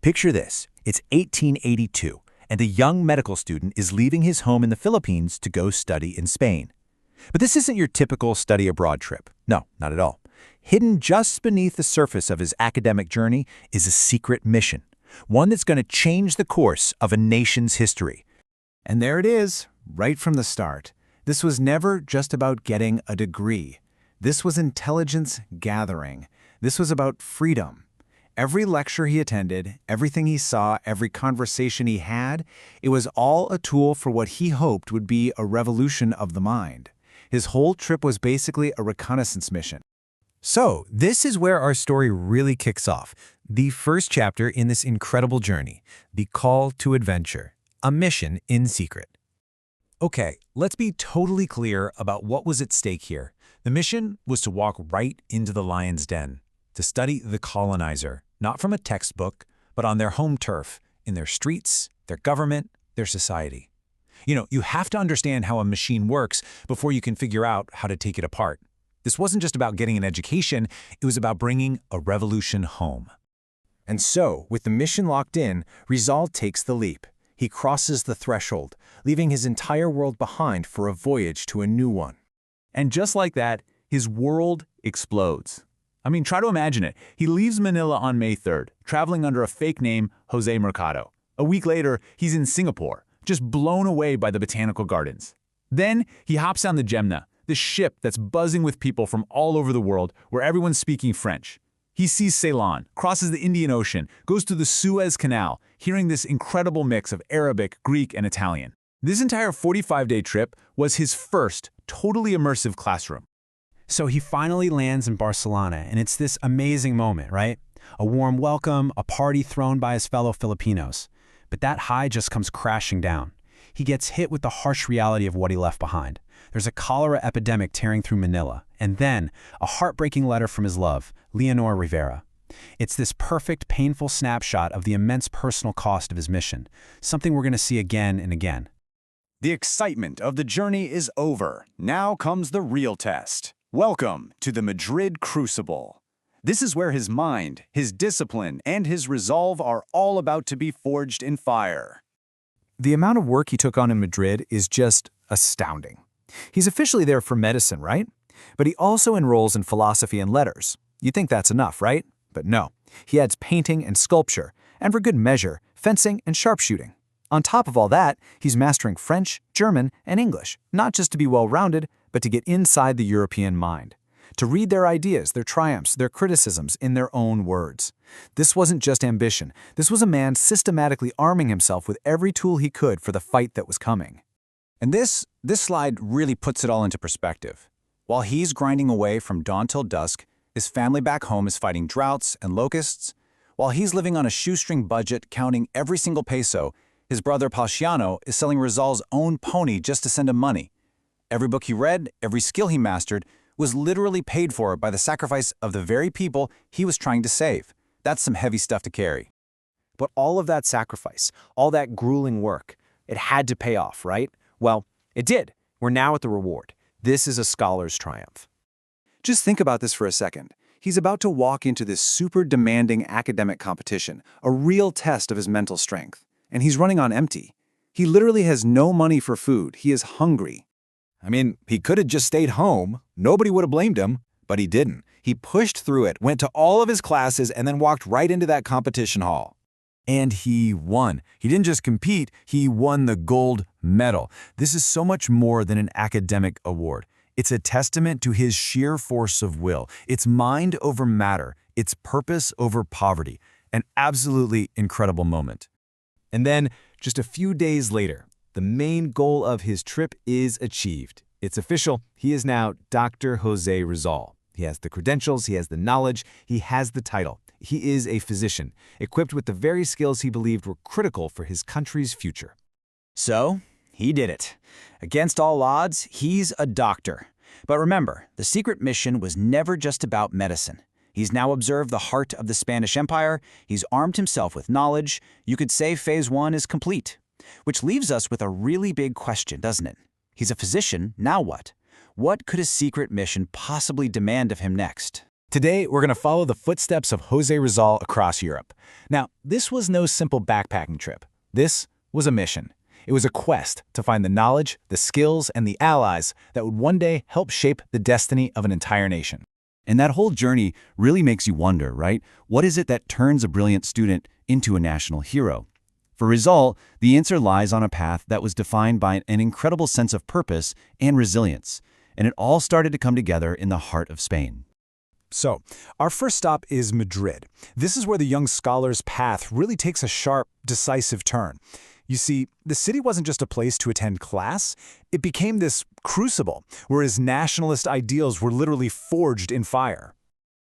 Picture this. It's 1882, and a young medical student is leaving his home in the Philippines to go study in Spain. But this isn't your typical study abroad trip. No, not at all. Hidden just beneath the surface of his academic journey is a secret mission, one that's going to change the course of a nation's history. And there it is, right from the start. This was never just about getting a degree. This was intelligence gathering. This was about freedom. Every lecture he attended, everything he saw, every conversation he had, it was all a tool for what he hoped would be a revolution of the mind. His whole trip was basically a reconnaissance mission. So, this is where our story really kicks off. The first chapter in this incredible journey, the call to adventure, a mission in secret. Okay, let's be totally clear about what was at stake here. The mission was to walk right into the lion's den, to study the colonizer, not from a textbook, but on their home turf, in their streets, their government, their society. You have to understand how a machine works before you can figure out how to take it apart. This wasn't just about getting an education, it was about bringing a revolution home. And so, with the mission locked in, Rizal takes the leap. He crosses the threshold, leaving his entire world behind for a voyage to a new one. And just like that, his world explodes. Try to imagine it. He leaves Manila on May 3rd, traveling under a fake name, Jose Mercado. A week later, he's in Singapore, just blown away by the botanical gardens. Then, he hops on the Gemna, the ship that's buzzing with people from all over the world, where everyone's speaking French. He sees Ceylon, crosses the Indian Ocean, goes to the Suez Canal, hearing this incredible mix of Arabic, Greek, and Italian. This entire 45-day trip was his first totally immersive classroom. So he finally lands in Barcelona, and it's this amazing moment, right? A warm welcome, a party thrown by his fellow Filipinos. But that high just comes crashing down. He gets hit with the harsh reality of what he left behind. There's a cholera epidemic tearing through Manila, and then a heartbreaking letter from his love, Leonor Rivera. It's this perfect, painful snapshot of the immense personal cost of his mission, something we're going to see again and again. The excitement of the journey is over. Now comes the real test. Welcome to the Madrid Crucible. This is where his mind, his discipline, and his resolve are all about to be forged in fire. The amount of work he took on in Madrid is just astounding. He's officially there for medicine, right? But he also enrolls in philosophy and letters. You'd think that's enough, right? But no. He adds painting and sculpture, and for good measure, fencing and sharpshooting. On top of all that, he's mastering French, German, and English, not just to be well-rounded, but to get inside the European mind. To read their ideas, their triumphs, their criticisms in their own words. This wasn't just ambition. This was a man systematically arming himself with every tool he could for the fight that was coming. And this slide really puts it all into perspective. While he's grinding away from dawn till dusk, his family back home is fighting droughts and locusts. While he's living on a shoestring budget, counting every single peso, his brother Paciano is selling Rizal's own pony just to send him money. Every book he read, every skill he mastered, was literally paid for by the sacrifice of the very people he was trying to save. That's some heavy stuff to carry. But all of that sacrifice, all that grueling work, it had to pay off, right? Well, it did. We're now at the reward. This is a scholar's triumph. Just think about this for a second. He's about to walk into this super demanding academic competition, a real test of his mental strength. And he's running on empty. He literally has no money for food. He is hungry. He could have just stayed home. Nobody would have blamed him, but he didn't. He pushed through it, went to all of his classes, and then walked right into that competition hall. And he won. He didn't just compete, he won the gold medal. This is so much more than an academic award. It's a testament to his sheer force of will. It's mind over matter. It's purpose over poverty. An absolutely incredible moment. And then, just a few days later, the main goal of his trip is achieved. It's official. He is now Dr. Jose Rizal. He has the credentials, he has the knowledge, he has the title. He is a physician, equipped with the very skills he believed were critical for his country's future. So, he did it. Against all odds, he's a doctor. But remember, the secret mission was never just about medicine. He's now observed the heart of the Spanish Empire, he's armed himself with knowledge. You could say phase 1 is complete. Which leaves us with a really big question, doesn't it? He's a physician, now what? What could his secret mission possibly demand of him next? Today, we're going to follow the footsteps of Jose Rizal across Europe. Now, this was no simple backpacking trip. This was a mission. It was a quest to find the knowledge, the skills, and the allies that would one day help shape the destiny of an entire nation. And that whole journey really makes you wonder, right? What is it that turns a brilliant student into a national hero? For Rizal, the answer lies on a path that was defined by an incredible sense of purpose and resilience. And it all started to come together in the heart of Spain. So, our first stop is Madrid. This is where the young scholar's path really takes a sharp, decisive turn. You see, the city wasn't just a place to attend class, it became this crucible where his nationalist ideals were literally forged in fire.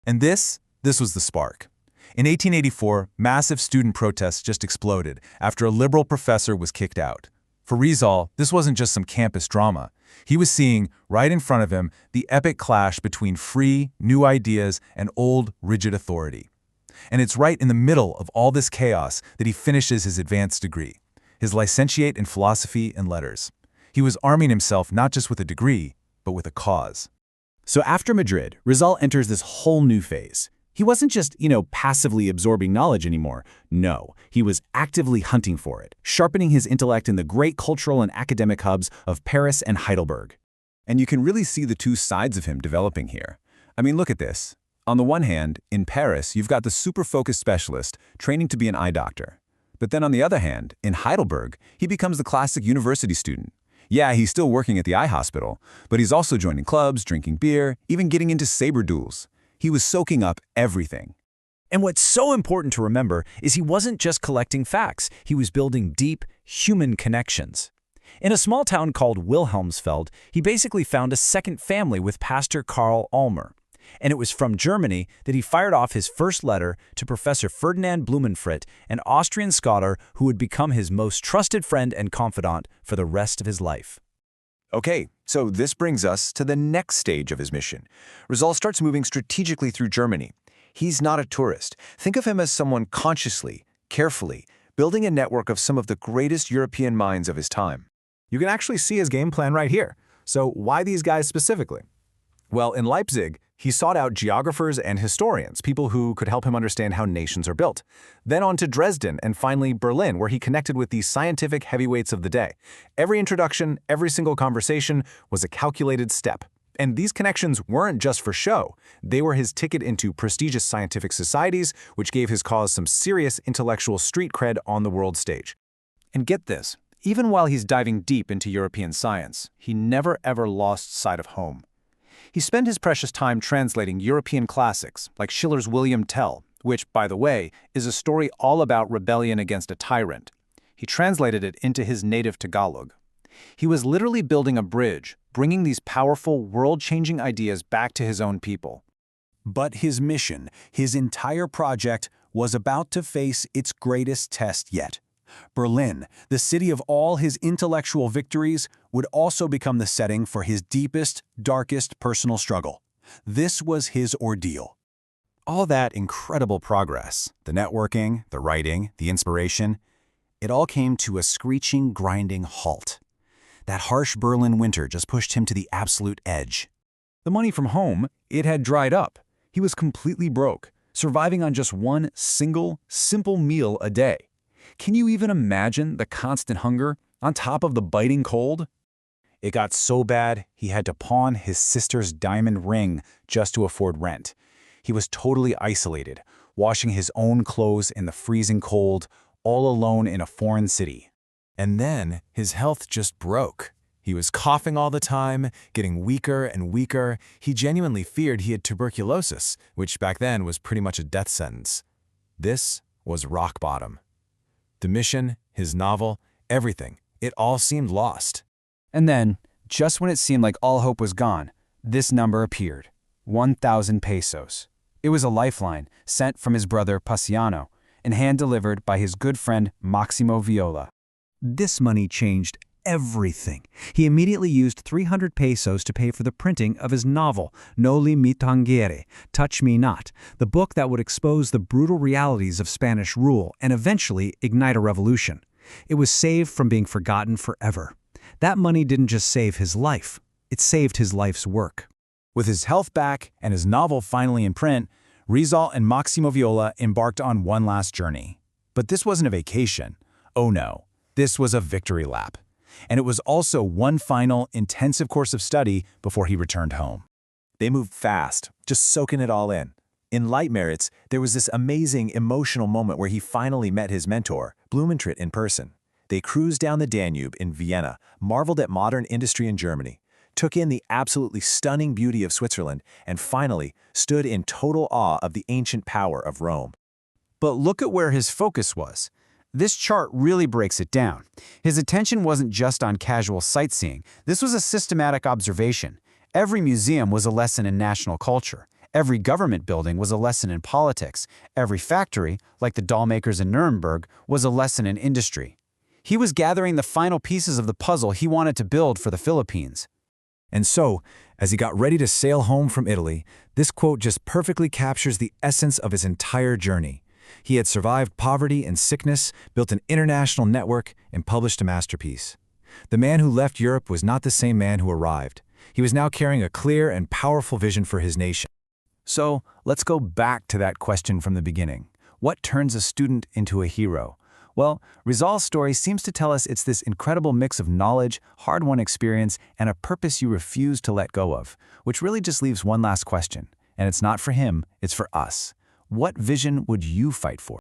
And this was the spark. In 1884, massive student protests just exploded after a liberal professor was kicked out. For Rizal, this wasn't just some campus drama. He was seeing, right in front of him, the epic clash between free, new ideas and old, rigid authority. And it's right in the middle of all this chaos that he finishes his advanced degree, his licentiate in philosophy and letters. He was arming himself not just with a degree, but with a cause. So after Madrid, Rizal enters this whole new phase. He wasn't just, passively absorbing knowledge anymore. No, he was actively hunting for it, sharpening his intellect in the great cultural and academic hubs of Paris and Heidelberg. And you can really see the two sides of him developing here. I mean, look at this. On the one hand, in Paris, you've got the super-focused specialist training to be an eye doctor. But then on the other hand, in Heidelberg, he becomes the classic university student. Yeah, he's still working at the eye hospital, but he's also joining clubs, drinking beer, even getting into saber duels. He was soaking up everything. And what's so important to remember is he wasn't just collecting facts, he was building deep, human connections. In a small town called Wilhelmsfeld, he basically found a second family with Pastor Karl Almer. And it was from Germany that he fired off his first letter to Professor Ferdinand Blumenfrit, an Austrian scholar who would become his most trusted friend and confidant for the rest of his life. Okay, so this brings us to the next stage of his mission. Rizal starts moving strategically through Germany. He's not a tourist. Think of him as someone consciously, carefully, building a network of some of the greatest European minds of his time. You can actually see his game plan right here. So why these guys specifically? Well, in Leipzig, he sought out geographers and historians, people who could help him understand how nations are built. Then on to Dresden and finally Berlin, where he connected with the scientific heavyweights of the day. Every introduction, every single conversation was a calculated step. And these connections weren't just for show. They were his ticket into prestigious scientific societies, which gave his cause some serious intellectual street cred on the world stage. And get this, even while he's diving deep into European science, he never ever lost sight of home. He spent his precious time translating European classics, like Schiller's William Tell, which, by the way, is a story all about rebellion against a tyrant. He translated it into his native Tagalog. He was literally building a bridge, bringing these powerful, world-changing ideas back to his own people. But his mission, his entire project, was about to face its greatest test yet. Berlin, the city of all his intellectual victories, would also become the setting for his deepest, darkest personal struggle. This was his ordeal. All that incredible progress, the networking, the writing, the inspiration, it all came to a screeching, grinding halt. That harsh Berlin winter just pushed him to the absolute edge. The money from home, it had dried up. He was completely broke, surviving on just one single, simple meal a day. Can you even imagine the constant hunger on top of the biting cold? It got so bad, he had to pawn his sister's diamond ring just to afford rent. He was totally isolated, washing his own clothes in the freezing cold, all alone in a foreign city. And then his health just broke. He was coughing all the time, getting weaker and weaker. He genuinely feared he had tuberculosis, which back then was pretty much a death sentence. This was rock bottom. The mission, his novel, everything, it all seemed lost. And then, just when it seemed like all hope was gone, this number appeared. 1,000 pesos. It was a lifeline sent from his brother Paciano and hand-delivered by his good friend Maximo Viola. This money changed everything. He immediately used 300 pesos to pay for the printing of his novel, Noli Me Tangere, Touch Me Not, the book that would expose the brutal realities of Spanish rule and eventually ignite a revolution. It was saved from being forgotten forever. That money didn't just save his life, it saved his life's work. With his health back and his novel finally in print, Rizal and Maximo Viola embarked on one last journey. But this wasn't a vacation. Oh no, this was a victory lap. And it was also one final, intensive course of study before he returned home. They moved fast, just soaking it all in. In Light Merits, there was this amazing emotional moment where he finally met his mentor, Blumentritt, in person. They cruised down the Danube in Vienna, marveled at modern industry in Germany, took in the absolutely stunning beauty of Switzerland, and finally stood in total awe of the ancient power of Rome. But look at where his focus was. This chart really breaks it down. His attention wasn't just on casual sightseeing. This was a systematic observation. Every museum was a lesson in national culture. Every government building was a lesson in politics. Every factory, like the doll makers in Nuremberg, was a lesson in industry. He was gathering the final pieces of the puzzle he wanted to build for the Philippines. And so, as he got ready to sail home from Italy, this quote just perfectly captures the essence of his entire journey. He had survived poverty and sickness, built an international network, and published a masterpiece. The man who left Europe was not the same man who arrived. He was now carrying a clear and powerful vision for his nation. So, let's go back to that question from the beginning. What turns a student into a hero? Well, Rizal's story seems to tell us it's this incredible mix of knowledge, hard-won experience, and a purpose you refuse to let go of, which really just leaves one last question. And it's not for him, it's for us. What vision would you fight for?